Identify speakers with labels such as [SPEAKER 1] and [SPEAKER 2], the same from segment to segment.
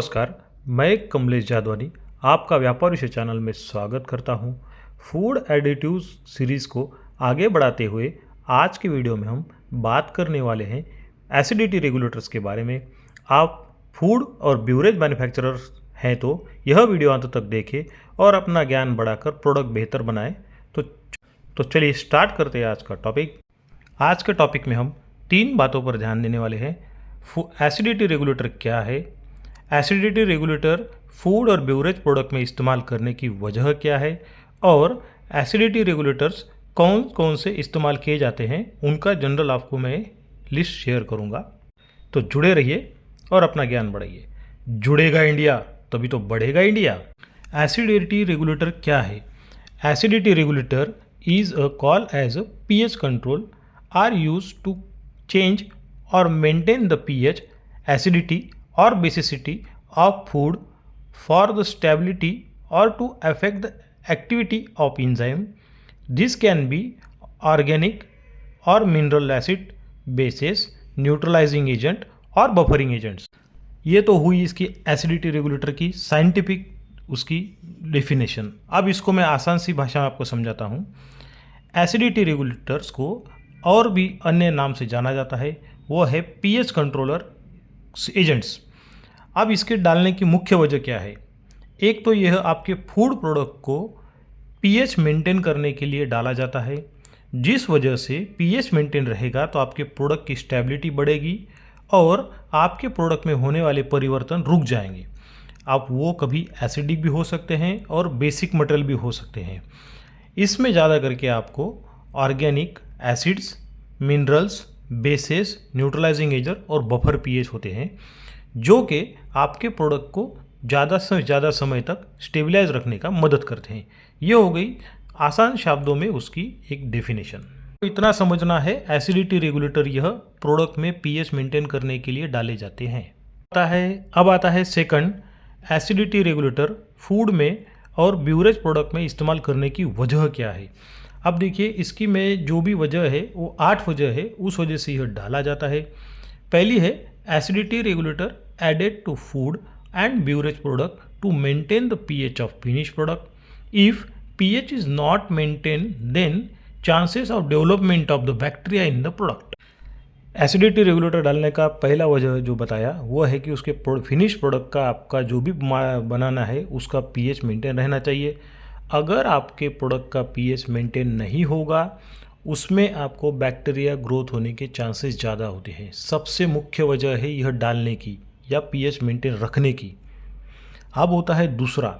[SPEAKER 1] नमस्कार, मैं कमलेश जादवानी आपका व्यापार विषय चैनल में स्वागत करता हूं। फूड एडिटिव्स सीरीज़ को आगे बढ़ाते हुए आज के वीडियो में हम बात करने वाले हैं एसिडिटी रेगुलेटर्स के बारे में। आप फूड और ब्यूरेज मैन्युफैक्चरर्स हैं तो यह वीडियो अंत तक देखें और अपना ज्ञान बढ़ाकर प्रोडक्ट बेहतर बनाएं। तो चलिए स्टार्ट करते हैं आज का टॉपिक। आज के टॉपिक में हम 3 बातों पर ध्यान देने वाले हैं। एसिडिटी रेगुलेटर क्या है, एसिडिटी रेगुलेटर फूड और बेवरेज प्रोडक्ट में इस्तेमाल करने की वजह क्या है, और एसिडिटी रेगुलेटर्स कौन कौन से इस्तेमाल किए जाते हैं उनका जनरल आपको मैं लिस्ट शेयर करूंगा। तो जुड़े रहिए और अपना ज्ञान बढ़ाइए। जुड़ेगा इंडिया तभी तो बढ़ेगा इंडिया। एसिडिटी रेगुलेटर क्या है? Acidity regulator is a call as a pH control are used to change or maintain the pH, acidity or basicity of food for the stability or to affect the activity of enzyme. This can be organic or mineral acid, bases, neutralizing agent और buffering agents। ये तो हुई इसकी acidity regulator की scientific उसकी definition. अब इसको मैं आसान सी भाषा में आपको समझाता हूँ। एसिडिटी रेगुलेटर्स को और भी अन्य नाम से जाना जाता है, वो है पीएच कंट्रोलर एजेंट्स। अब इसके डालने की मुख्य वजह क्या है? एक तो यह आपके फूड प्रोडक्ट को पीएच मेंटेन करने के लिए डाला जाता है, जिस वजह से पीएच मेंटेन रहेगा तो आपके प्रोडक्ट की स्टेबिलिटी बढ़ेगी और आपके प्रोडक्ट में होने वाले परिवर्तन रुक जाएंगे। आप वो कभी एसिडिक भी हो सकते हैं और बेसिक मटेरियल भी हो सकते हैं। इसमें ज़्यादा करके आपको organic acids, minerals, bases, neutralising agent और बफर पीएच होते हैं, जो कि आपके प्रोडक्ट को ज़्यादा से ज़्यादा समय तक स्टेबलाइज रखने का मदद करते हैं। ये हो गई आसान शब्दों में उसकी एक डेफिनेशन। तो इतना समझना है, एसिडिटी रेगुलेटर यह प्रोडक्ट में पीएच मेंटेन करने के लिए डाले जाते हैं। अब आता है सेकंड, एसिडिटी रेगुलेटर फूड में और ब्यूरेज प्रोडक्ट में इस्तेमाल करने की वजह क्या है। अब देखिए, इसकी में जो भी वजह है वो 8 वजह है, उस वजह से यह डाला जाता है। पहली है acidity regulator added to food and beverage product to maintain the pH of finish product. If pH is not maintain then chances of development of the bacteria in the product. Acidity regulator डालने का पहला वजह जो बताया वो है कि उसके फिनिश प्रोडक्ट का आपका जो भी बनाना है उसका पीएच मेंटेन रहना चाहिए। अगर आपके प्रोडक्ट का पीएच मेंटेन नहीं होगा, उसमें आपको बैक्टीरिया ग्रोथ होने के चांसेस ज़्यादा होते हैं। सबसे मुख्य वजह है यह डालने की या पीएच मेंटेन रखने की। अब होता है दूसरा,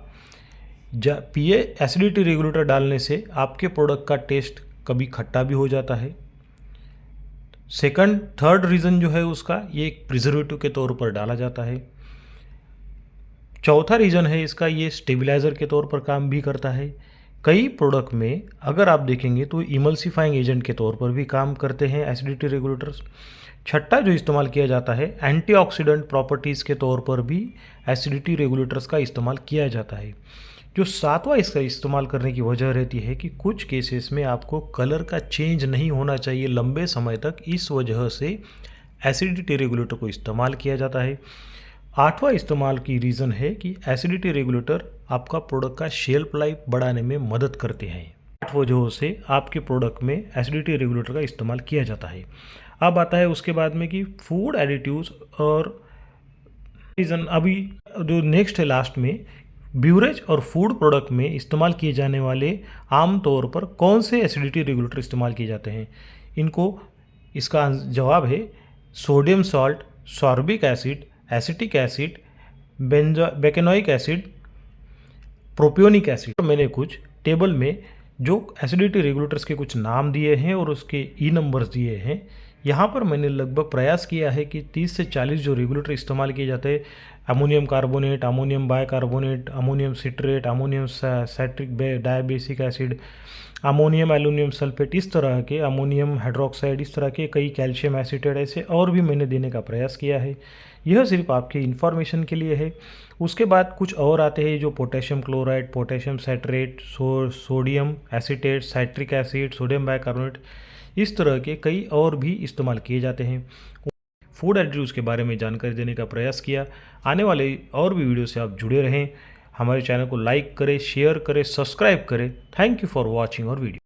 [SPEAKER 1] एसिडिटी रेगुलेटर डालने से आपके प्रोडक्ट का टेस्ट कभी खट्टा भी हो जाता है। थर्ड रीज़न जो है उसका, ये एक प्रिजर्वेटिव के तौर पर डाला जाता है। चौथा रीज़न है इसका, ये स्टेबलाइज़र के तौर पर काम भी करता है। कई प्रोडक्ट में अगर आप देखेंगे तो इमल्सिफाइंग एजेंट के तौर पर भी काम करते हैं एसिडिटी रेगुलेटर्स। छठा जो इस्तेमाल किया जाता है, एंटीऑक्सीडेंट प्रॉपर्टीज़ के तौर पर भी एसिडिटी रेगुलेटर्स का इस्तेमाल किया जाता है। जो सातवां इसका इस्तेमाल करने की वजह रहती है कि कुछ केसेस में आपको कलर का चेंज नहीं होना चाहिए लंबे समय तक, इस वजह से एसिडिटी रेगुलेटर को इस्तेमाल किया जाता है। आठवां इस्तेमाल की रीज़न है कि एसिडिटी रेगुलेटर आपका प्रोडक्ट का शेल्फ लाइफ बढ़ाने में मदद करते हैं। 8 वजहों से आपके प्रोडक्ट में एसिडिटी रेगुलेटर का इस्तेमाल किया जाता है। अब आता है उसके बाद में कि फूड एडिटिव्स और रीज़न। अभी जो नेक्स्ट है लास्ट में, ब्यूरेज और फूड प्रोडक्ट में इस्तेमाल किए जाने वाले आम तौर पर कौन से एसिडिटी रेगुलेटर इस्तेमाल किए जाते हैं। इसका जवाब है sodium salt, sorbic acid, acetic acid, benzoic acid, propionic acid. तो मैंने कुछ टेबल में जो एसिडिटी रेगुलेटर्स के कुछ नाम दिए हैं और उसके ई नंबर्स दिए हैं। यहाँ पर मैंने लगभग प्रयास किया है कि 30 से 40 जो रेगुलेटर इस्तेमाल किए जाते हैं, ammonium carbonate, ammonium bicarbonate, ammonium citrate, ammonium citric dibasic acid, ammonium aluminium sulphate, इस तरह के अमोनियम हाइड्रोक्साइड, इस तरह के कई कैल्शियम एसिटेट ऐसे और भी मैंने देने का प्रयास किया है। यह सिर्फ आपके इन्फॉर्मेशन के लिए है। उसके बाद कुछ और आते हैं जो potassium chloride, potassium citrate, sodium acetate, citric acid, sodium bicarbonate, इस तरह के कई और भी इस्तेमाल किए जाते हैं। फूड एडिटिव्स के बारे में जानकारी देने का प्रयास किया। आने वाले और भी वीडियो से आप जुड़े रहें। हमारे चैनल को लाइक करें, शेयर करें, सब्सक्राइब करें। थैंक यू फॉर वॉचिंग और वीडियो।